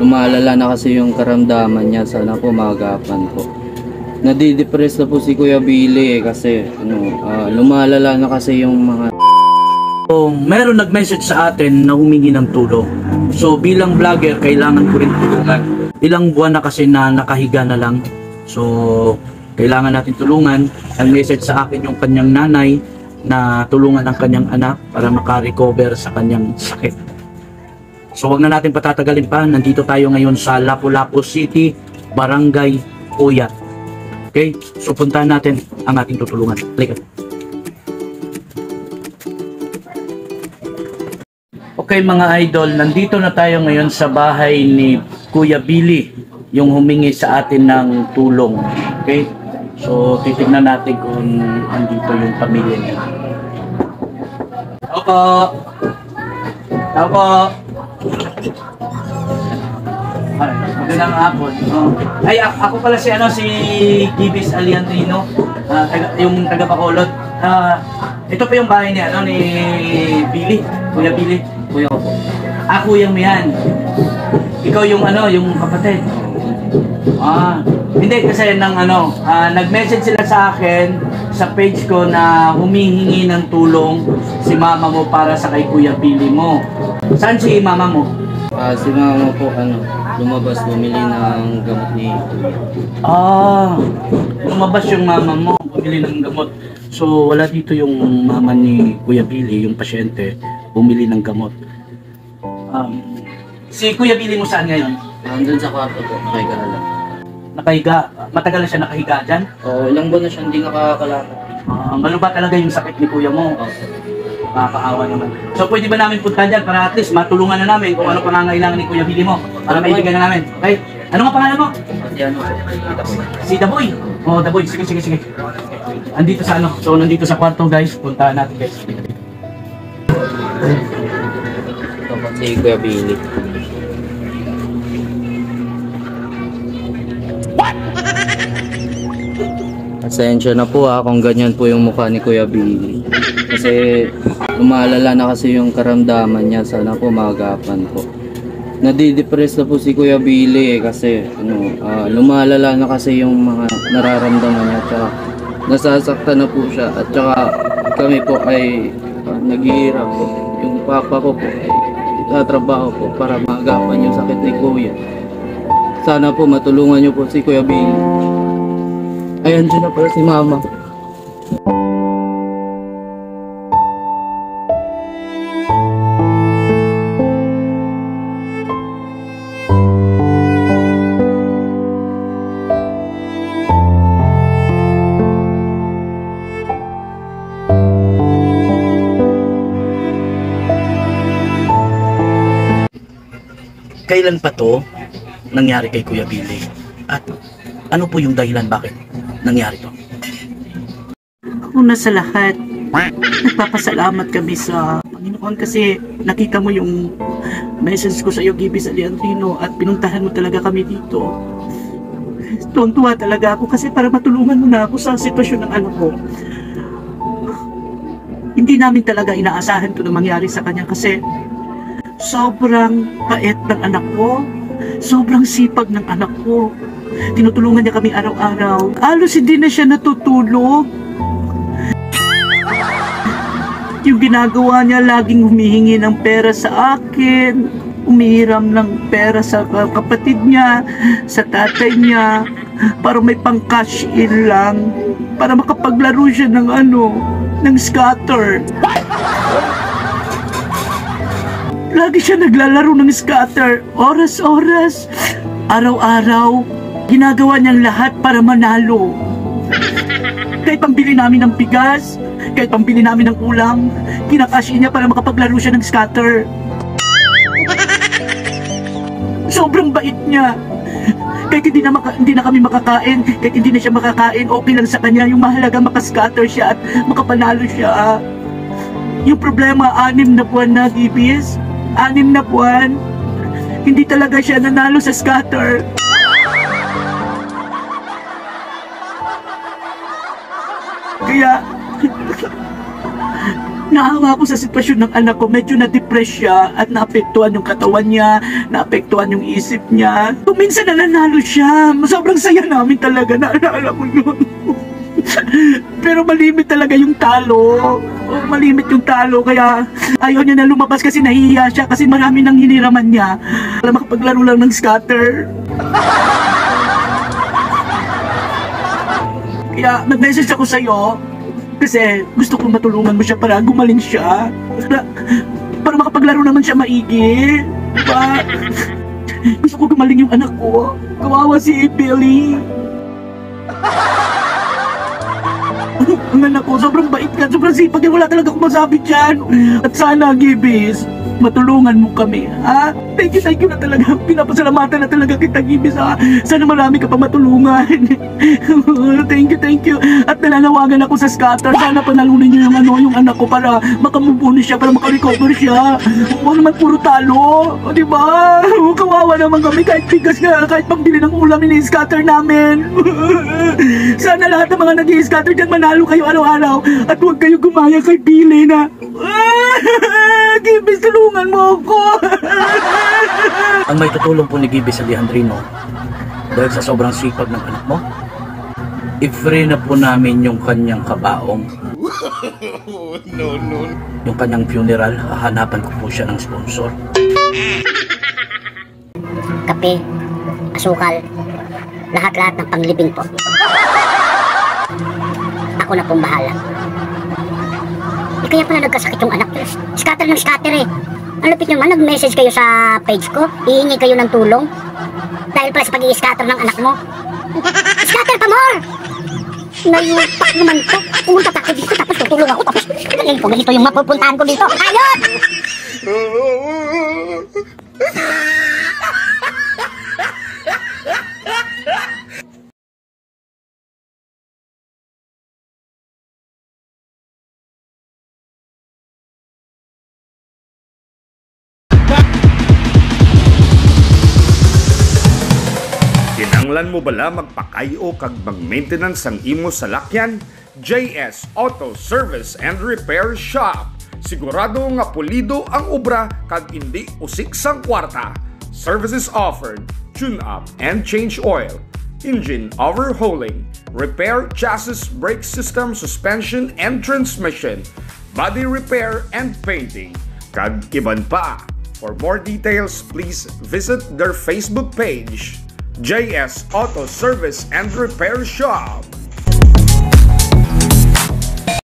lumalala na kasi yung karamdaman niya. Sana po maagapan po. Nadidepress na po si Kuya Billy kasi lumalala na kasi yung mga... So, meron nag-message sa atin na humingi ng tulong. So bilang vlogger, kailangan ko rin tulungan. Ilang buwan na kasi na nakahiga na lang. So kailangan natin tulungan. Ang message sa akin yung kanyang nanay na tulungan ang kanyang anak para makarecover sa kanyang sakit. So wag na natin patatagalin pa. Nandito tayo ngayon sa Lapu-Lapu City, Barangay Puyat. Okay? So puntahan natin ang ating tutulungan. Halika. Okay mga idol, nandito na tayo ngayon sa bahay ni Kuya Billy, yung humingi sa atin ng tulong. Okay? So titignan natin kung andito yung pamilya niya. Opo. Opo. Ay, magandang hapon. Ay, ako pala si Gibis Aliandrino, yung taga Bacolod. Ito po yung bahay ni Billy, Kuya Billy. Kuya ko po. Kuya mo yan. Ikaw yung yung kapatid. Hindi kasi nag-message sila sa akin sa page ko na humihingi ng tulong si mama mo para sa kay Kuya Billy mo. Saan si mama mo? Si mama po lumabas bumili ng gamot ni Kuya. Lumabas yung mama mo bumili ng gamot. So wala dito yung mama ni Kuya Billy, yung pasyente, bumili ng gamot. Si Kuya Billy mo saan ngayon? Nandun sa kwarto po, nakahiga na lang. Nakahiga? Matagal na siya nakahiga dyan? Ilang buwan na siya hindi nakakalakad. Ano ba talaga yung sakit ni Kuya mo? Nakakaawa naman. So pwede ba namin punta dyan para at least matulungan na namin kung ano pangangailangan ni Kuya Billy mo para maibigan na namin? Okay? Ano nga pangalan mo? Si Daboy. Daboy. Sige. Andito sa So nandito sa kwarto guys. Puntahan natin guys. Ito po si Kuya Billy. Pasensya na po kung ganyan po yung mukha ni Kuya Billy. Kasi lumalala na kasi yung karamdaman niya. Sana po maagapan po. Nadidepress na po si Kuya Billy kasi lumalala na kasi yung mga nararamdaman niya. Tsaka nasasaktan na po siya. At tsaka kami po ay naghihirap po. Yung papa ko po ay tatrabaho po para maagapan yung sakit ni Kuya. Sana po matulungan niyo po si Kuya Billy. Ayan dyan na pala si Mama. Kailan pa to nangyari kay Kuya Billy? At ano po yung dahilan bakit nangyari to? Una sa lahat, nagpapasalamat kami sa Panginoon kasi nakita mo yung message ko sa iyo, Gibis Aliandrino, at pinuntahan mo talaga kami dito. Tuwang-tuwa talaga ako kasi para matulungan mo na ako sa sitwasyon ng anak ko. Hindi namin talaga inaasahan to na mangyari sa kanya kasi sobrang bait ng anak ko, sobrang sipag ng anak ko. Tinutulungan niya kami araw-araw. Halos hindi na siya natutulog. Yung ginagawa niya, laging humihingi ng pera sa akin, umihiram ng pera sa kapatid niya, sa tatay niya, para may pang-cash in lang, para makapaglaro siya ng ng scatter. Lagi siya naglalaro ng scatter, oras-oras, araw-araw. Ginagawa niyang lahat para manalo. Kahit pambili namin ng bigas, kahit pambili namin ng ulam, kinakash niya para makapaglaro siya ng scatter. Sobrang bait niya. Kahit hindi na kami makakain, kahit hindi na siya makakain, okay lang sa kanya. Yung mahalaga makascatter siya at makapanalo siya. Yung problema, 6 na buwan na, Gibis. 6 na buwan. Hindi talaga siya nanalo sa scatter. Kaya naawa ako sa sitwasyon ng anak ko. Medyo na-depress siya at naapektuhan yung katawan niya, naapektuhan yung isip niya. Kung minsan nananalo siya, sobrang saya namin talaga, naalala ko yun. Pero malimit talaga yung talo. Malimit yung talo, kaya ayaw niya na lumabas kasi nahihiya siya kasi marami nang hiniraman niya para makapaglaro lang ng scatter. Kaya nag-message ako sa'yo kasi gusto kong matulungan mo siya para gumaling siya. Para makapaglaro naman siya maigi. Diba? Gusto ko gumaling yung anak ko. Kawawa si Billy. Ang anak ko, sobrang bait ka, sobrang sipag, wala talaga akong masabi dyan. At sana, Gibis, matulungan mo kami, ha? Thank you na talaga. Pinapasalamatan na talaga kita, Gibis, ha? Sana marami ka pa matulungan. Thank you. At nananawagan ako sa scatter. Sana panalunin niyo yung anak ko para makamubuni siya, para makarecover siya. Huwag naman puro talo. O, diba? Kawawa naman kami kahit bigas nga, kahit pambili ng ulam ini-scatter namin. Sana lahat ng mga nag-i-scatter dyan manalo kayo araw-araw at huwag kayo gumaya kay Billy na Gibis, tulungan mo ako. Ang may tutulong po ni Gibis Alejandrino dahil sa sobrang sipag ng anak mo, i-free na po namin yung kanyang kabaong. Yung kanyang funeral, hahanapan ko po siya ng sponsor. Kape, asukal, lahat-lahat ng panglibing po. Ako na pong bahala. Kaya pala nagkasakit yung anak ko. Scatter ng scatter eh. Ang lupit naman, nag-message kayo sa page ko. Hihingi kayo ng tulong. Dahil pala sa pag-i-scatter ng anak mo. Scatter pa more! Nayupak naman to. Pumunta ako dito tapos tutulong ako. Tapos ganito yung mapupuntahan ko dito. Ayot! Kinahanglan mo bala magpakayo kag mag-maintenance ang imo salakyan? JS Auto Service and Repair Shop. Sigurado nga pulido ang obra kag hindi usik sang kwarta. Services offered: tune-up and change oil, engine overhauling, repair chassis, brake system, suspension and transmission, body repair and painting, kag iban pa. For more details, please visit their Facebook page, JS Auto Service and Repair Shop.